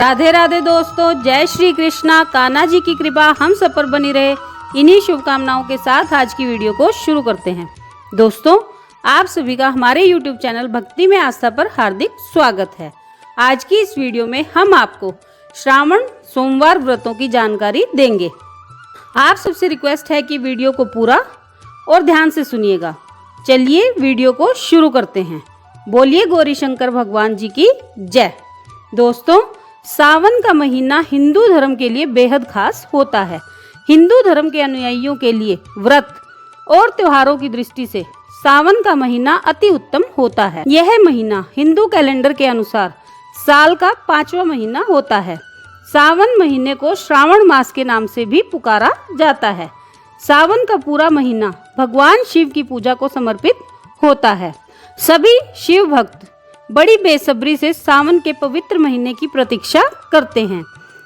राधे राधे दोस्तों, जय श्री कृष्णा। कान्हा जी की कृपा हम सब पर बनी रहे, इन्हीं शुभकामनाओं के साथ आज की वीडियो को शुरू करते हैं। दोस्तों, आप सभी का हमारे YouTube चैनल भक्ति में आस्था पर हार्दिक स्वागत है। आज की इस वीडियो में हम आपको श्रावण सोमवार व्रतों की जानकारी देंगे। आप सबसे रिक्वेस्ट है कि वीडियो को पूरा और ध्यान से सुनिएगा। चलिए वीडियो को शुरू करते हैं। बोलिए गौरी शंकर भगवान जी की जय। दोस्तों, सावन का महीना हिंदू धर्म के लिए बेहद खास होता है। हिंदू धर्म के अनुयायियों के लिए व्रत और त्योहारों की दृष्टि से सावन का महीना अति उत्तम होता है। यह महीना हिंदू कैलेंडर के अनुसार साल का 5वां महीना होता है। सावन महीने को श्रावण मास के नाम से भी पुकारा जाता है। सावन का पूरा महीना भगवान शिव की पूजा को समर्पित होता है। सभी शिव भक्त बड़ी बेसब्री से सावन के पवित्र महीने की प्रतीक्षा करते हैं।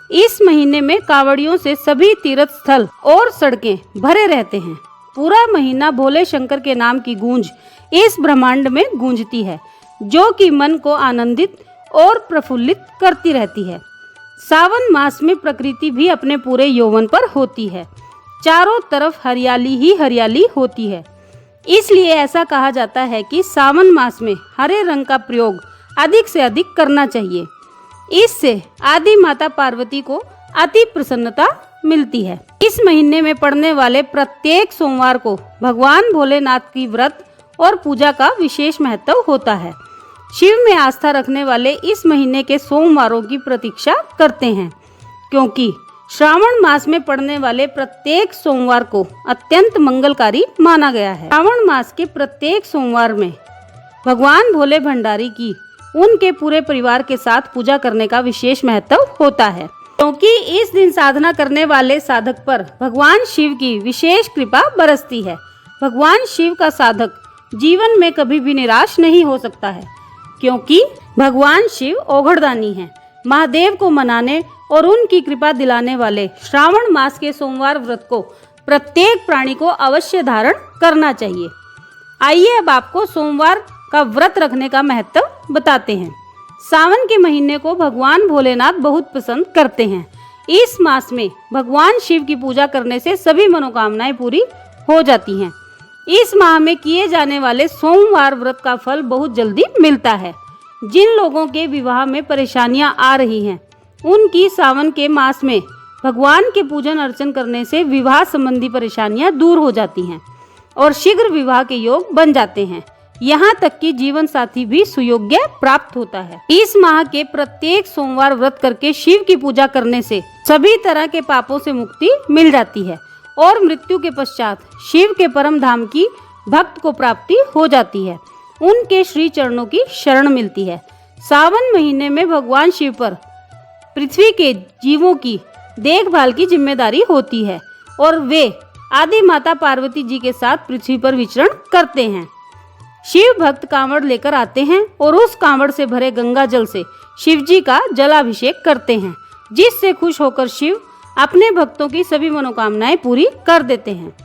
इस महीने में कांवड़ियों से सभी तीर्थ स्थल और सड़कें भरे रहते हैं। पूरा महीना भोले शंकर के नाम की गूंज इस ब्रह्मांड में गूंजती है, जो कि मन को आनंदित और प्रफुल्लित करती रहती है। सावन मास में प्रकृति भी अपने पूरे यौवन पर होती है। चारों तरफ हरियाली ही हरियाली होती है। इसलिए ऐसा कहा जाता है कि सावन मास में हरे रंग का प्रयोग अधिक से अधिक करना चाहिए। इससे आदि माता पार्वती को अति प्रसन्नता मिलती है। इस महीने में पड़ने वाले प्रत्येक सोमवार को भगवान भोलेनाथ की व्रत और पूजा का विशेष महत्व होता है। शिव में आस्था रखने वाले इस महीने के सोमवारों की प्रतीक्षा करते हैं, क्योंकि श्रावण मास में पड़ने वाले प्रत्येक सोमवार को अत्यंत मंगलकारी माना गया है। श्रावण मास के प्रत्येक सोमवार में भगवान भोले भंडारी की उनके पूरे परिवार के साथ पूजा करने का विशेष महत्व होता है, क्योंकि इस दिन साधना करने वाले साधक पर भगवान शिव की विशेष कृपा बरसती है। भगवान शिव का साधक जीवन में कभी भी निराश नहीं हो सकता है, क्योंकि भगवान शिव औघड़दानी हैं। महादेव को मनाने और उनकी कृपा दिलाने वाले श्रावण मास के सोमवार व्रत को प्रत्येक प्राणी को अवश्य धारण करना चाहिए। आइए अब आपको सोमवार का व्रत रखने का महत्व बताते हैं। सावन के महीने को भगवान भोलेनाथ बहुत पसंद करते हैं। इस मास में भगवान शिव की पूजा करने से सभी मनोकामनाएं पूरी हो जाती हैं। इस माह में किए जाने वाले सोमवार व्रत का फल बहुत जल्दी मिलता है। जिन लोगों के विवाह में परेशानियां आ रही हैं, उनकी सावन के मास में भगवान के पूजन अर्चन करने से विवाह संबंधी परेशानियां दूर हो जाती हैं और शीघ्र विवाह के योग बन जाते हैं। यहाँ तक कि जीवन साथी भी सुयोग्य प्राप्त होता है। इस माह के प्रत्येक सोमवार व्रत करके शिव की पूजा करने से सभी तरह के पापों से मुक्ति मिल जाती है और मृत्यु के पश्चात शिव के परम धाम की भक्त को प्राप्ति हो जाती है। उनके श्री चरणों की शरण मिलती है। सावन महीने में भगवान शिव पर पृथ्वी के जीवों की देखभाल की जिम्मेदारी होती है और वे आदि माता पार्वती जी के साथ पृथ्वी पर विचरण करते हैं। शिव भक्त कांवड़ लेकर आते हैं और उस कांवड़ से भरे गंगा जल से शिव जी का जलाभिषेक करते हैं, जिससे खुश होकर शिव अपने भक्तों की सभी मनोकामनाएं पूरी कर देते हैं।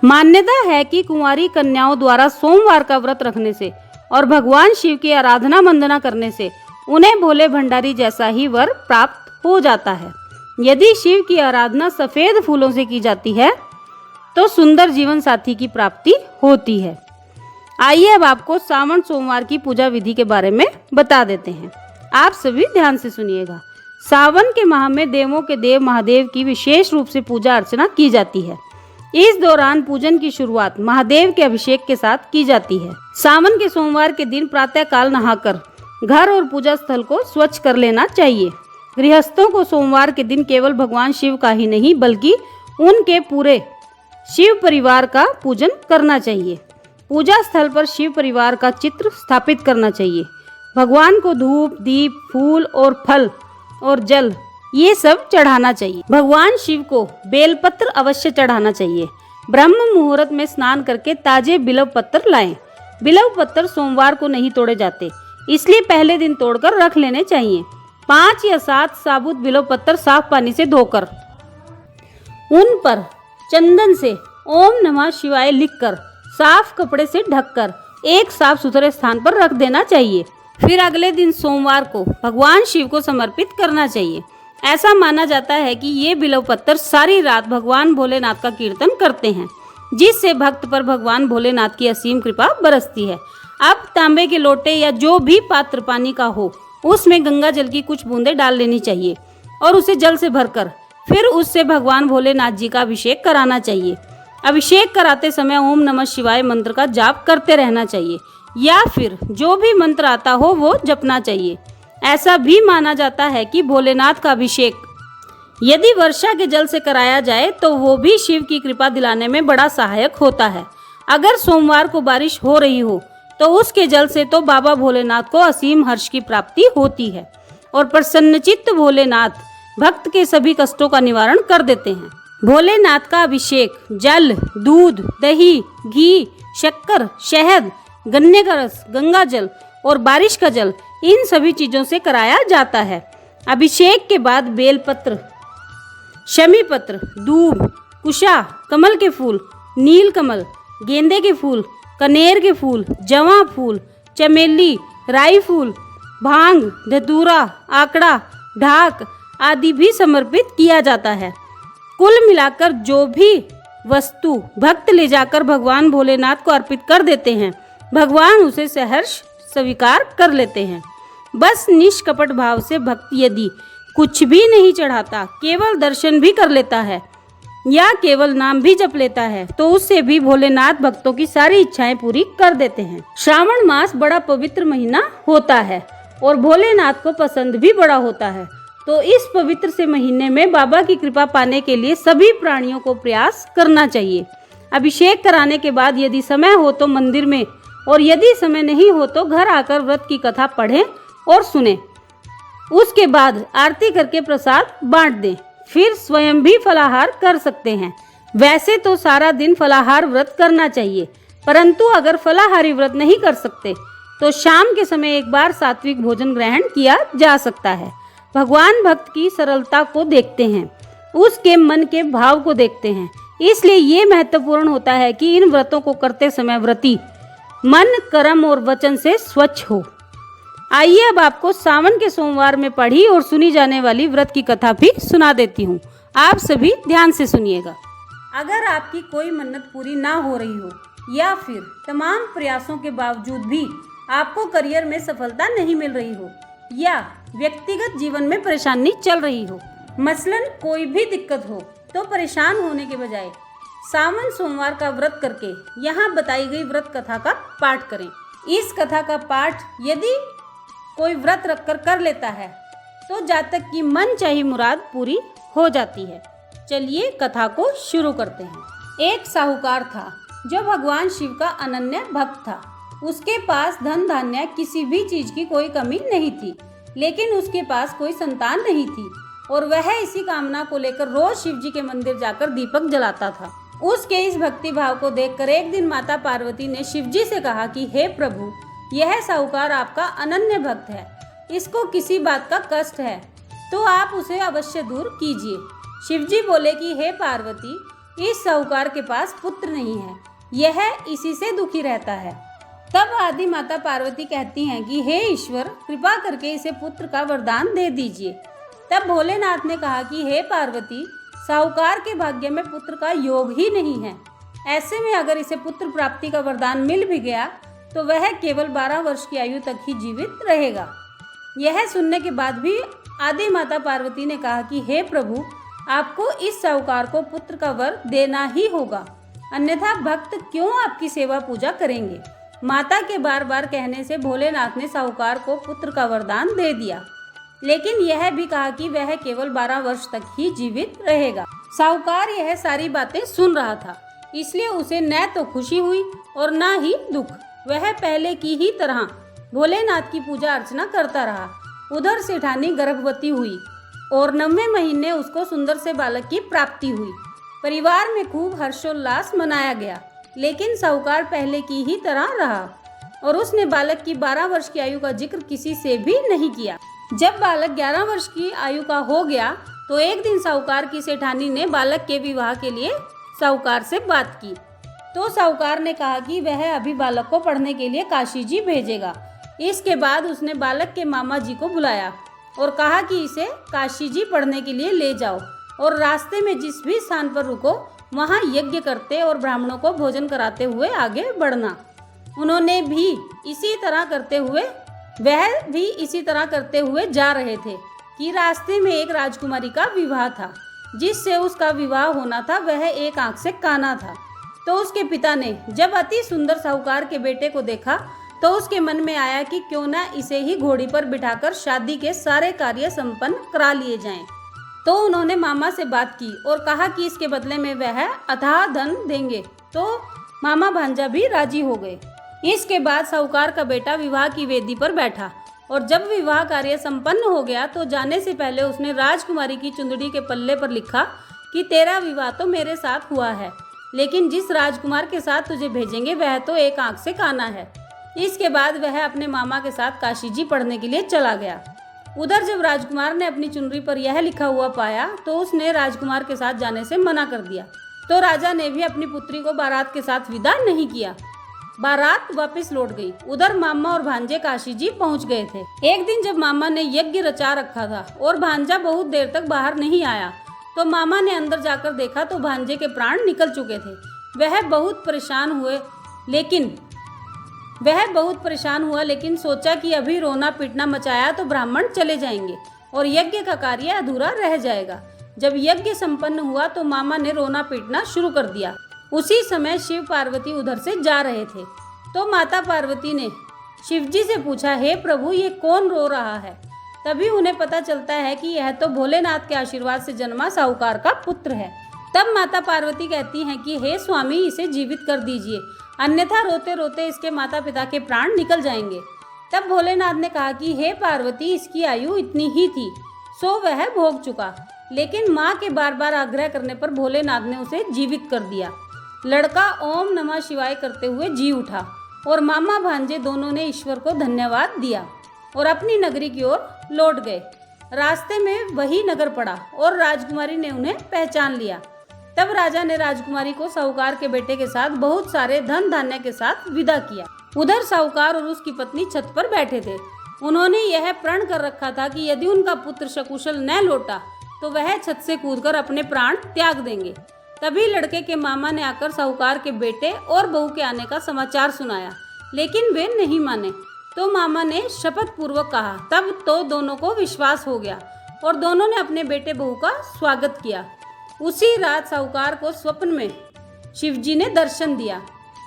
मान्यता है कि कुंवारी कन्याओं द्वारा सोमवार का व्रत रखने से और भगवान शिव की आराधना वंदना करने से उन्हें भोले भंडारी जैसा ही वर प्राप्त हो जाता है। यदि शिव की आराधना सफेद फूलों से की जाती है तो सुंदर जीवन साथी की प्राप्ति होती है। आइए अब आपको सावन सोमवार की पूजा विधि के बारे में बता देते हैं। आप सभी ध्यान से सुनिएगा। सावन के माह में देवों के देव महादेव की विशेष रूप से पूजा अर्चना की जाती है। इस दौरान पूजन की शुरुआत महादेव के अभिषेक के साथ की जाती है। सावन के सोमवार के दिन प्रातः काल नहाकर घर और पूजा स्थल को स्वच्छ कर लेना चाहिए। गृहस्थों को सोमवार के दिन केवल भगवान शिव का ही नहीं बल्कि उनके पूरे शिव परिवार का पूजन करना चाहिए। पूजा स्थल पर शिव परिवार का चित्र स्थापित करना चाहिए। भगवान को धूप, दीप, फूल और फल और जल ये सब चढ़ाना चाहिए। भगवान शिव को बेलपत्र अवश्य चढ़ाना चाहिए। ब्रह्म मुहूर्त में स्नान करके ताजे बिल्व पत्र लाएं। बिल्व पत्र सोमवार को नहीं तोड़े जाते, इसलिए पहले दिन तोड़कर रख लेने चाहिए। 5 या 7 साबुत बिल्व पत्र साफ पानी से धोकर उन पर चंदन से ओम नमः शिवाय लिखकर साफ कपड़े से ढककर एक साफ सुथरे स्थान पर रख देना चाहिए। फिर अगले दिन सोमवार को भगवान शिव को समर्पित करना चाहिए। ऐसा माना जाता है कि ये बिल्व पत्थर सारी रात भगवान भोलेनाथ का कीर्तन करते हैं, जिससे भक्त पर भगवान भोलेनाथ की असीम कृपा बरसती है। अब तांबे के लोटे या जो भी पात्र पानी का हो, उसमें गंगा जल की कुछ बूंदें डाल लेनी चाहिए और उसे जल से भरकर फिर उससे भगवान भोलेनाथ जी का अभिषेक कराना चाहिए। अभिषेक कराते समय ओम नमः शिवाय मंत्र का जाप करते रहना चाहिए या फिर जो भी मंत्र आता हो वो जपना चाहिए। ऐसा भी माना जाता है कि भोलेनाथ का अभिषेक यदि वर्षा के जल से कराया जाए तो वो भी शिव की कृपा दिलाने में बड़ा सहायक होता है। अगर सोमवार को बारिश हो रही हो तो उसके जल से तो बाबा भोलेनाथ को असीम हर्ष की प्राप्ति होती है और प्रसन्नचित्त भोलेनाथ भक्त के सभी कष्टों का निवारण कर देते हैं। भोलेनाथ का अभिषेक जल, दूध, दही, घी, शक्कर, शहद, गन्ने का रस, गंगा जल और बारिश का जल, इन सभी चीजों से कराया जाता है। अभिषेक के बाद बेलपत्र, शमी पत्र, दूब, कुशा, कमल के फूल, नील कमल, गेंदे के फूल, कनेर के फूल, जवां फूल, चमेली, राई फूल, भांग, धतूरा, आकड़ा, ढाक आदि भी समर्पित किया जाता है। कुल मिलाकर जो भी वस्तु भक्त ले जाकर भगवान भोलेनाथ को अर्पित कर देते हैं, भगवान उसे सहर्ष स्वीकार कर लेते हैं। बस निष्कपट भाव से भक्त यदि कुछ भी नहीं चढ़ाता, केवल दर्शन भी कर लेता है या केवल नाम भी जप लेता है, तो उससे भी भोलेनाथ भक्तों की सारी इच्छाएं पूरी कर देते हैं। श्रावण मास बड़ा पवित्र महीना होता है और भोलेनाथ को पसंद भी बड़ा होता है। तो इस पवित्र से महीने में बाबा की कृपा पाने के लिए सभी प्राणियों को प्रयास करना चाहिए। अभिषेक कराने के बाद यदि समय हो तो मंदिर में और यदि समय नहीं हो तो घर आकर व्रत की कथा पढ़ें और सुनें। उसके बाद आरती करके प्रसाद बांट दें। फिर स्वयं भी फलाहार कर सकते हैं। वैसे तो सारा दिन फलाहार व्रत करना चाहिए, परंतु अगर फलाहारी व्रत नहीं कर सकते तो शाम के समय एक बार सात्विक भोजन ग्रहण किया जा सकता है। भगवान भक्त की सरलता को देखते हैं, उसके मन के भाव को देखते हैं, इसलिए ये महत्वपूर्ण होता है कि इन व्रतों को करते समय व्रती मन, कर्म और वचन से स्वच्छ हो। आइए अब आपको सावन के सोमवार में पढ़ी और सुनी जाने वाली व्रत की कथा भी सुना देती हूँ। आप सभी ध्यान से सुनिएगा। अगर आपकी कोई मन्नत पूरी ना हो रही हो या फिर तमाम प्रयासों के बावजूद भी आपको करियर में सफलता नहीं मिल रही हो या व्यक्तिगत जीवन में परेशानी चल रही हो, मसलन कोई भी दिक्कत हो, तो परेशान होने के बजाय सावन सोमवार का व्रत करके यहाँ बताई गई व्रत कथा का पाठ करें। इस कथा का पाठ यदि कोई व्रत रखकर कर लेता है तो जातक की मन चाही मुराद पूरी हो जाती है। चलिए कथा को शुरू करते हैं। एक साहूकार था जो भगवान शिव का अनन्य भक्त था। उसके पास धन धान्य किसी भी चीज की कोई कमी नहीं थी, लेकिन उसके पास कोई संतान नहीं थी और वह इसी कामना को लेकर रोज शिव जी के मंदिर जाकर दीपक जलाता था। उसके इस भक्ति भाव को देखकर एक दिन माता पार्वती ने शिव जी से कहा कि हे प्रभु, यह साहूकार आपका अनन्य भक्त है, इसको किसी बात का कष्ट है तो आप उसे अवश्य दूर कीजिए। शिव जी बोले कि हे पार्वती, इस साहूकार के पास पुत्र नहीं है, यह इसी से दुखी रहता है। तब आदि माता पार्वती कहती हैं कि हे ईश्वर, कृपा करके इसे पुत्र का वरदान दे दीजिए। तब भोलेनाथ ने कहा कि हे पार्वती, साहूकार के भाग्य में पुत्र का योग ही नहीं है। ऐसे में अगर इसे पुत्र प्राप्ति का वरदान मिल भी गया तो वह केवल 12 वर्ष की आयु तक ही जीवित रहेगा। यह सुनने के बाद भी आदि माता पार्वती ने कहा कि हे प्रभु, आपको इस साहूकार को पुत्र का वर देना ही होगा, अन्यथा भक्त क्यों आपकी सेवा पूजा करेंगे। माता के बार बार कहने से भोलेनाथ ने साहूकार को पुत्र का वरदान दे दिया, लेकिन यह भी कहा कि वह केवल 12 वर्ष तक ही जीवित रहेगा। साहूकार यह सारी बातें सुन रहा था, इसलिए उसे न तो खुशी हुई और न ही दुख। वह पहले की ही तरह भोलेनाथ की पूजा अर्चना करता रहा। उधर सेठानी गर्भवती हुई और 9वें महीने उसको सुंदर से बालक की प्राप्ति हुई। परिवार में खूब हर्षोल्लास मनाया गया, लेकिन साहूकार पहले की ही तरह रहा और उसने बालक की 12 वर्ष की आयु का जिक्र किसी से भी नहीं किया। जब बालक 11 वर्ष की आयु का हो गया तो एक दिन साहूकार की सेठानी ने बालक के विवाह के लिए साहूकार से बात की। तो साहूकार ने कहा कि वह अभी बालक को पढ़ने के लिए काशी जी भेजेगा, इसके बाद उसने बालक के मामा जी को बुलाया और कहा कि इसे काशी जी पढ़ने के लिए ले जाओ और रास्ते में जिस भी स्थान पर रुको वहाँ यज्ञ करते और ब्राह्मणों को भोजन कराते हुए आगे बढ़ना। उन्होंने भी इसी तरह करते हुए जा रहे थे कि रास्ते में एक राजकुमारी का विवाह था। जिससे उसका विवाह होना था वह एक आंख से काना था। तो उसके पिता ने जब अति सुंदर साहूकार के बेटे को देखा तो उसके मन में आया कि क्यों ना इसे ही घोड़ी पर बिठाकर शादी के सारे कार्य संपन्न करा लिए जाएं। तो उन्होंने मामा से बात की और कहा कि इसके बदले में वह अथाह धन देंगे। तो मामा भांजा भी राजी हो गए। इसके बाद साहूकार का बेटा विवाह की वेदी पर बैठा और जब विवाह कार्य संपन्न हो गया तो जाने से पहले उसने राजकुमारी की चुंदड़ी के पल्ले पर लिखा कि तेरा विवाह तो मेरे साथ हुआ है, लेकिन जिस राजकुमार के साथ तुझे भेजेंगे वह तो एक आंख से काना है। इसके बाद वह अपने मामा के साथ काशी जी पढ़ने के लिए चला गया। उधर जब राजकुमार ने अपनी चुनरी पर यह लिखा हुआ पाया तो उसने राजकुमार के साथ जाने से मना कर दिया। तो राजा ने भी अपनी पुत्री को बारात के साथ विदा नहीं किया। बारात वापस लौट गई। उधर मामा और भांजे काशी जी पहुंच गए थे। एक दिन जब मामा ने यज्ञ रचा रखा था और भांजा बहुत देर तक बाहर नहीं आया तो मामा ने अंदर जाकर देखा तो भांजे के प्राण निकल चुके थे। वह बहुत परेशान हुआ लेकिन सोचा कि अभी रोना पीटना मचाया तो ब्राह्मण चले जाएंगे और यज्ञ का कार्य अधूरा रह जाएगा। जब यज्ञ संपन्न हुआ तो मामा ने रोना पीटना शुरू कर दिया। उसी समय शिव पार्वती उधर से जा रहे थे। तो माता पार्वती ने शिवजी से पूछा, हे प्रभु ये कौन रो रहा है? तभी उन्हें पता चलता है कि यह तो भोलेनाथ के आशीर्वाद से जन्मा साहूकार का पुत्र है। तब माता पार्वती कहती हैं कि हे स्वामी इसे जीवित कर दीजिए, अन्यथा रोते रोते इसके माता पिता के प्राण निकल जाएंगे। तब भोलेनाथ ने कहा कि हे पार्वती इसकी आयु इतनी ही थी सो वह भोग चुका। लेकिन माँ के बार बार आग्रह करने पर भोलेनाथ ने उसे जीवित कर दिया। लड़का ओम नमः शिवाय करते हुए जी उठा और मामा भांजे दोनों ने ईश्वर को धन्यवाद दिया और अपनी नगरी की ओर लौट गए। रास्ते में वही नगर पड़ा और राजकुमारी ने उन्हें पहचान लिया। तब राजा ने राजकुमारी को साहूकार के बेटे के साथ बहुत सारे धन धान्य के साथ विदा किया। उधर साहूकार और उसकी पत्नी छत पर बैठे थे। उन्होंने यह प्रण कर रखा था कि यदि उनका पुत्र सकुशल न लौटा तो वह छत से कूदकर अपने प्राण त्याग देंगे। तभी लड़के के मामा ने आकर साहूकार के बेटे और बहू के आने का समाचार सुनाया, लेकिन वे नहीं माने। तो मामा ने शपथ पूर्वक कहा। तब तो दोनों को विश्वास हो गया और दोनों ने अपने बेटे बहू का स्वागत किया। उसी रात साहूकार को स्वप्न में शिवजी ने दर्शन दिया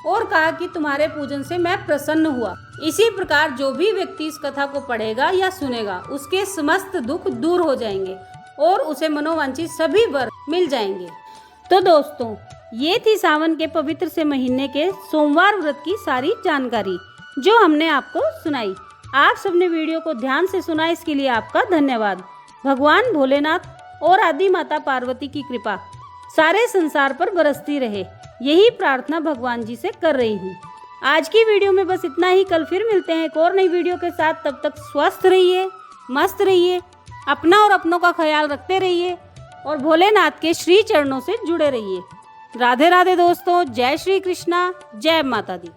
और कहा कि तुम्हारे पूजन से मैं प्रसन्न हुआ। इसी प्रकार जो भी व्यक्ति इस कथा को पढ़ेगा या सुनेगा उसके समस्त दुख दूर हो जाएंगे और उसे मनोवांछित सभी वर मिल जाएंगे। तो दोस्तों ये थी सावन के पवित्र से महीने के सोमवार व्रत की सारी जानकारी जो हमने आपको सुनाई। आप सबने वीडियो को ध्यान से सुना, इसके लिए आपका धन्यवाद। भगवान भोलेनाथ और आदि माता पार्वती की कृपा सारे संसार पर बरसती रहे, यही प्रार्थना भगवान जी से कर रही हूँ। आज की वीडियो में बस इतना ही। कल फिर मिलते हैं एक और नई वीडियो के साथ। तब तक स्वस्थ रहिए, मस्त रहिए, अपना और अपनों का ख्याल रखते रहिए और भोलेनाथ के श्री चरणों से जुड़े रहिए। राधे राधे दोस्तों, जय श्री कृष्णा, जय माता दी।